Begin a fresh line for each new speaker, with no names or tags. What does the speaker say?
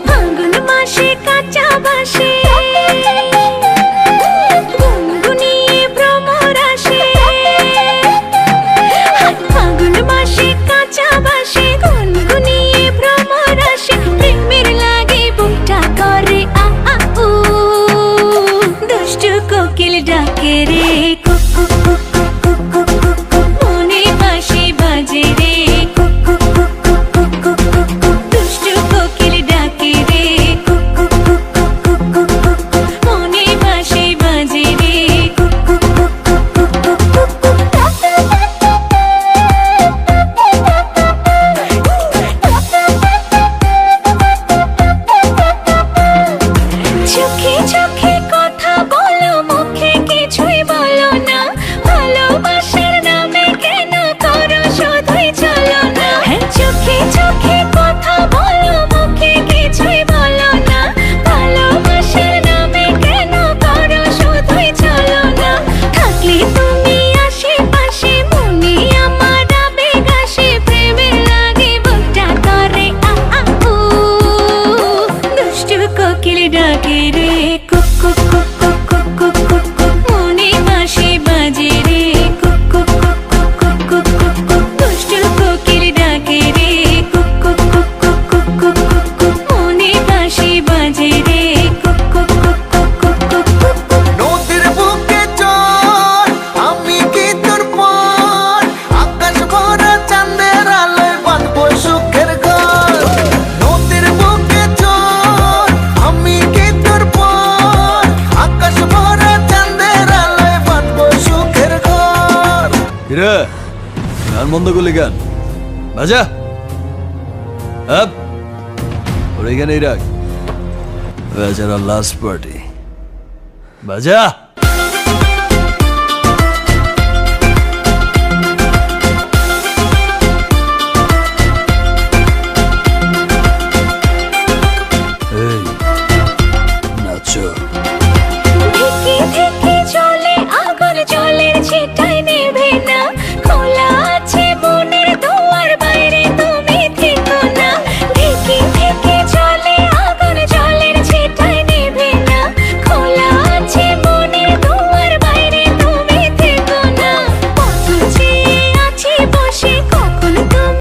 ফাগুন মাসে কাঁচা বাসে গুনগুনিয়ে ভ্রমর আসে। ফাগুন মাসে কাঁচা বাসে গুনগুনিয়ে ভ্রমর আসে। প্রেমের লাগে বুকটা করে আ আ উ, দুষ্টু কোকিল ডাকে রে cook cook cook cook cook cook cook, মনে বাঁশি বাজে রে cook cook cook cook cook cook cook cook, দুষ্টু কোকিল ডাকে রে cook cook cook cook cook cook cook cook, মনে বাঁশি বাজে রে cook cook cook cook cook cook cook cook. চোখে চোখে কথা বলো, মুখে কিছুই বলো না। ভালোবাসার নামে কেন করো শুধুই চলো না। চোখে চোখে কথা বলো, মুখে কিছুই বলো না। ভালোবাসার নামে কেন করো শুধুই চলো না। থাকলে তুমি আশেপাশে, মনে আমার আবেগ আসে। প্রেমের লাগে বুকটা করে আ আ উ, দুষ্টু কোকিল ডাকে রে cook cook cook cook cook cook cook cook, মনে বাঁশি বাজে রে cook cook cook cook cook cook cook cook, দুষ্টু কোকিল ডাকে রে cook cook cook cook cook cook cook cook, মনে বাঁশি বাজে রে cook cook cook cook cook cook cook cook.
নদীর বুকে চল, আমি কি তোর পর, আকাশ ভরা চাঁদের আলোয় বাঁধবো সুখের ঘর। নদীর বুকে চল, আমি কি তোর পর, আকাশ ভরা চাঁদের আলোয় বাঁধবো সুখের ঘর।
কিরে গান বন্ধ করলি গান বাজা আপ ওর এখানেই রাখ, বেচারা লাস্ট পার্টি বাজা।